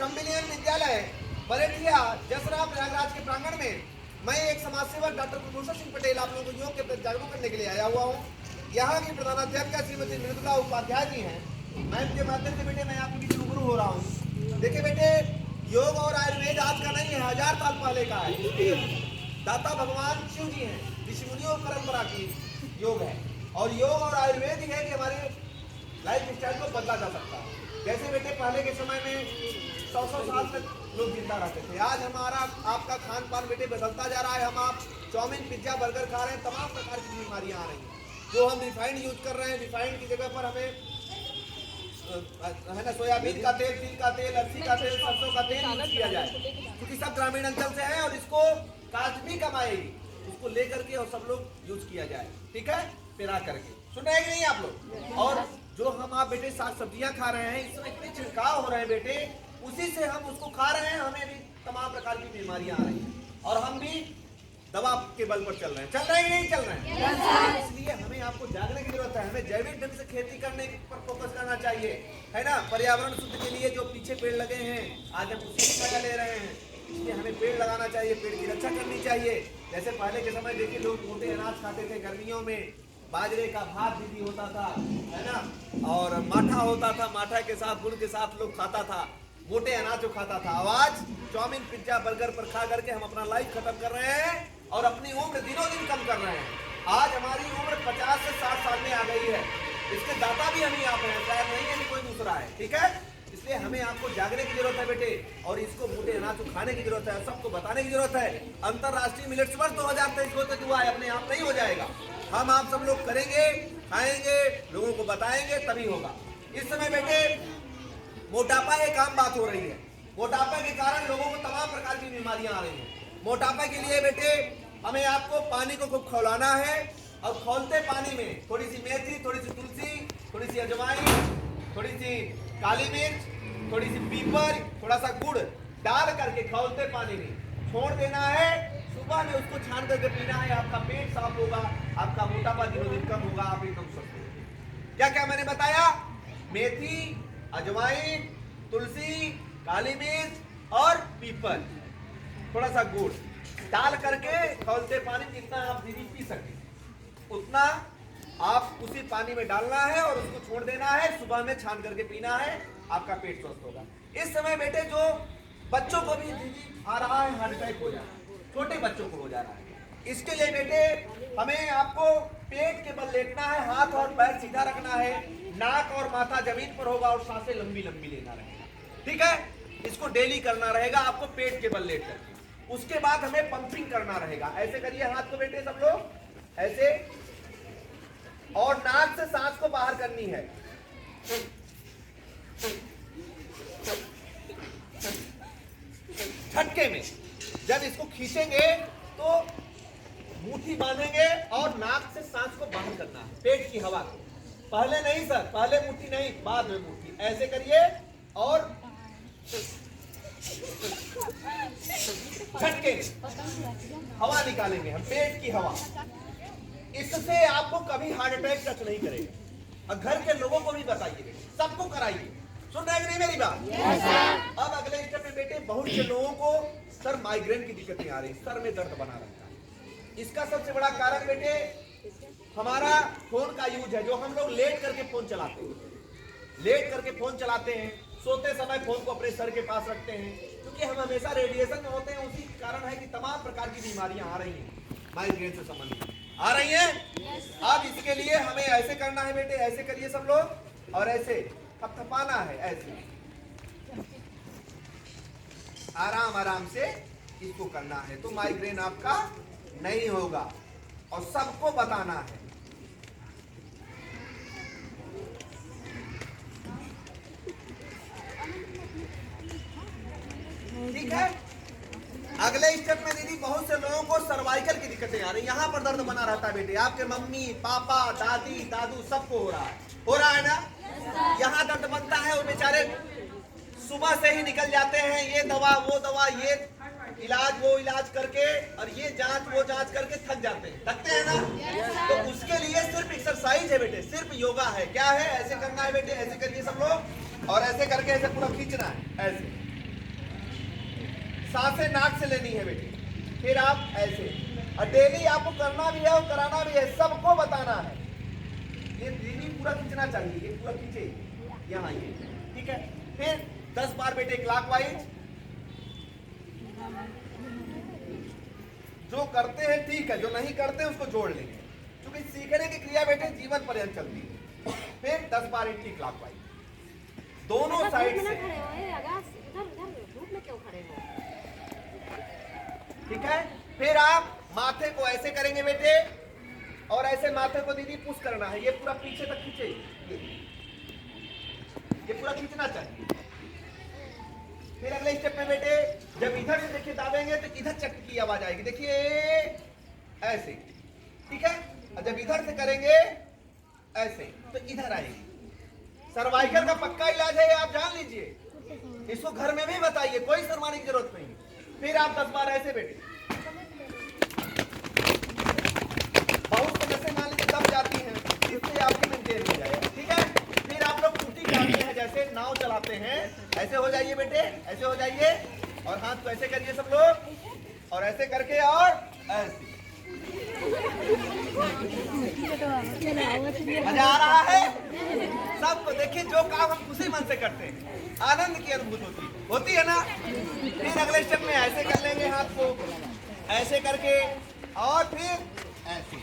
संविलियन विद्यालय बरेठिया जसरा प्रयागराज के प्रांगण में मैं एक समाज सेवक डॉक्टर कुलभूषण सिंह पटेल आप लोगों को योग के प्रति जागरूक करने के लिए आया हुआ हूँ। यहाँ की प्रधानाध्यापिका श्रीमती मृदुला उपाध्याय जी हैं। मैं इनके माध्यम से बेटे मैं आपके बीच रूबरू हो रहा हूँ। देखिए बेटे, योग और आयुर्वेद आज का नहीं है, 1000 साल पहले का है। दाता भगवान शिव जी हैं, ऋषि मुनियों परंपरा की योग है। और योग और आयुर्वेद ही है कि हमारे लाइफ स्टाइल को बदला जा सकता है। जैसे बेटे पहले के समय में 100 साल तक लोग जिंदा रहते थे, आज हमारा आपका खान पान बेटे बदलता जा रहा है। हम आप चाउमीन पिज्जा बर्गर खा रहे हैं, तमाम प्रकार की बीमारियां आ रही हैं। जो हम रिफाइंड यूज कर रहे हैं, रिफाइंड की जगह पर हमें है ना सोयाबीन का तेल, तिल का तेल, अलसी का तेल, सरसों का तेल यूज किया जाए, क्योंकि सब ग्रामीण अंचल से है और इसको काज भी कमाएगी, उसको लेकर के और सब लोग यूज किया जाए, ठीक है, पिरा करके। सुन रहे हैं कि नहीं आप लोग? और जो हम आप बेटे साग सब्जियां खा रहे हैं, इसमें इतने छिड़काव हो रहे हैं बेटे, उसी से हम उसको खा रहे हैं, हमें भी तमाम प्रकार की बीमारियां आ रही हैं और हम भी दवा के बल पर चल रहे हैं। चल रहे हैं कि नहीं चल रहे हैं? इसलिए हमें आपको जागने की जरूरत है। हमें जैविक ढंग से खेती करने पर फोकस करना चाहिए, है ना। पर्यावरण शुद्ध के लिए जो पीछे पेड़ लगे हैं, आज हम उसकी फायदा ले रहे हैं, इसलिए हमें पेड़ लगाना चाहिए, पेड़ की रक्षा करनी चाहिए। जैसे पहले के समय देखिए लोग मोटे अनाज खाते थे, गर्मियों में बाजरे का भात दीदी होता था, है ना, और माठा होता था, माठा के साथ गुड़ के साथ लोग खाता था, मोटे अनाज जो खाता था। आज चाउमीन पिज्जा बर्गर पर खा करके हम अपना लाइफ खत्म कर रहे हैं और अपनी उम्र दिनों दिन कम कर रहे हैं। आज हमारी उम्र 50 से 60 साल में आ गई है। इसके दाता भी हम ही आप हैं, शायद नहीं है कि कोई दूसरा है, ठीक है। इसलिए हमें आपको जागने की जरूरत है बेटे, और इसको मोटे अनाज को खाने की जरूरत है, सबको बताने की जरूरत है। अंतरराष्ट्रीय मिलेट्स वर्ष 2023 तक हुआ है, अपने आप नहीं हो जाएगा। हम आप सब लोग करेंगे, खाएंगे, लोगों को बताएंगे, तभी होगा। इस समय बेटे मोटापा एक आम बात हो रही है। मोटापा के कारण लोगों को तमाम प्रकार की बीमारियां आ रही हैं। मोटापा के लिए बेटे हमें आपको पानी को खूब खौलाना है, और खौलते पानी में थोड़ी सी मेथी, थोड़ी सी तुलसी, थोड़ी सी अजवाइन, थोड़ी सी काली मिर्च, थोड़ी सी पीपर, थोड़ा सा गुड़ डाल करके खौलते पानी में छोड़ देना है। सुबह में उसको छान करके पीना है। आपका पेट साफ होगा, आपका मोटापा दिनों दिन कम होगा, आप एकदम स्वस्थ होंगे। क्या क्या मैंने बताया? मेथी, अजवाइन, तुलसी, काली मिर्च और पीपल, थोड़ा सा गुड़ डाल करके खौलते पानी, जितना आप दीदी पी सके उतना आप उसी पानी में डालना है और उसको छोड़ देना है। सुबह में छान करके पीना है, आपका पेट स्वस्थ होगा। इस समय बेटे जो बच्चों को भी दीदी आ रहा है, हार्ट अटैक हो जा रहा है, छोटे बच्चों को हो जा रहा है। इसके लिए बेटे हमें आपको पेट के बल लेटना है, हाथ और पैर सीधा रखना है, नाक और माथा जमीन पर होगा और सांसें लंबी लंबी लेना रहेगा, ठीक है। इसको डेली करना रहेगा आपको पेट के बल लेट करके। उसके बाद हमें पंपिंग करना रहेगा। ऐसे करिए हाथ को बेटे सब लोग, ऐसे, और नाक से सांस को बाहर करनी है। झटके में जब इसको खींचेंगे तो मुट्ठी बांधेंगे और नाक से सांस को बाहर करना है, पेट की हवा को। पहले नहीं सर, पहले मुट्ठी नहीं, बाद में मुट्ठी। ऐसे करिए और झटके हवा निकालेंगे हम, पेट की हवा। इससे आपको कभी हार्ट अटैक टच नहीं करेगा। और घर के लोगों को भी बताइए, सबको कराइए। सुन रहे हैं नहीं मेरी बात? yes, अब अगले स्टेप में बेटे बहुत से लोगों को सर माइग्रेन की दिक्कतें आ रही, सर में दर्द बना रहता है। इसका सबसे बड़ा कारण बेटे हमारा फोन का यूज है। जो हम लोग लेट करके फोन चलाते हैं, लेट करके फोन चलाते हैं, सोते समय फोन को अपने सर के पास रखते हैं, क्योंकि हम हमेशा रेडिएशन में होते हैं। उसी कारण है कि तमाम प्रकार की बीमारियां आ रही हैं, माइग्रेन से संबंधित आ रही हैं। अब इसके लिए हमें ऐसे करना है बेटे, ऐसे करिए सब लोग, और ऐसे थपथपाना है, ऐसे आराम आराम से इसको करना है, तो माइग्रेन आपका नहीं होगा। और सबको बताना है। ठीक है। अगले स्टेप में दीदी बहुत से लोगों को सर्वाइकल की दिक्कतें आ रही, यहाँ पर दर्द बना रहता है बेटे। आपके मम्मी पापा दादी दादू सबको हो रहा है ना? यहाँ दर्द बनता है, वो बेचारे सुबह से ही निकल जाते हैं, ये दवा वो दवा, ये इलाज वो इलाज करके, और ये जांच वो जांच करके थक जाते हैं, थकते हैं ना। तो उसके लिए सिर्फ एक्सरसाइज है बेटे, सिर्फ योगा है। क्या है? ऐसे करना है बेटे, ऐसे करिए सब लोग, और ऐसे करके ऐसे पूरा खींचना है, ऐसे सांसें नाक से लेनी है बेटे। फिर आप ऐसे, और डेली आपको करना भी है और कराना भी है, सबको बताना है। ये दीदी पूरा खींचना चाहिए, ये पूरा खींचे यहाँ ये, ठीक है। फिर 10 बार बेटे क्लॉकवाइज। जो करते हैं ठीक है, जो नहीं करते उसको जोड़ लेंगे, क्योंकि सीखने की क्रिया बेटे जीवन पर्यंत चलती है। फिर 10 बार एंटी क्लॉकवाइज दोनों साइड से, ठीक है। फिर आप माथे को ऐसे करेंगे बेटे, और ऐसे माथे को दीदी पुश करना है, ये पूरा पीछे तक खींचे, ये पूरा खींचना चाहिए। फिर अगले स्टेप में बेटे, जब इधर से देखिए दाबेंगे तो इधर चक्की की आवाज आएगी, देखिए ऐसे, ठीक है। और जब इधर से करेंगे ऐसे तो इधर आएगी। सर्वाइकल का पक्का इलाज है, आप जान लीजिए, इसको घर में भी बताइए, कोई शर्माने की जरूरत नहीं। फिर आप 10 बार ऐसे बेटे, बहुत से जैसे मान लीजिए दब जाती हैं, इससे आपकी मेंटेन हो जाएगा, ठीक है। फिर आप लोग टूटी जाते हैं, जैसे नाव चलाते हैं, ऐसे हो जाइए बेटे, ऐसे हो जाइए, और हाथ को ऐसे करिए सब लोग, और ऐसे करके और ऐसे। मजा आ रहा है सबको? देखिए जो काम हम खुशी मन से करते हैं, आनंद की अनुभूति होती है ना। फिर अगले स्टेप में ऐसे कर लेंगे, हाथ को ऐसे करके, और फिर ऐसे।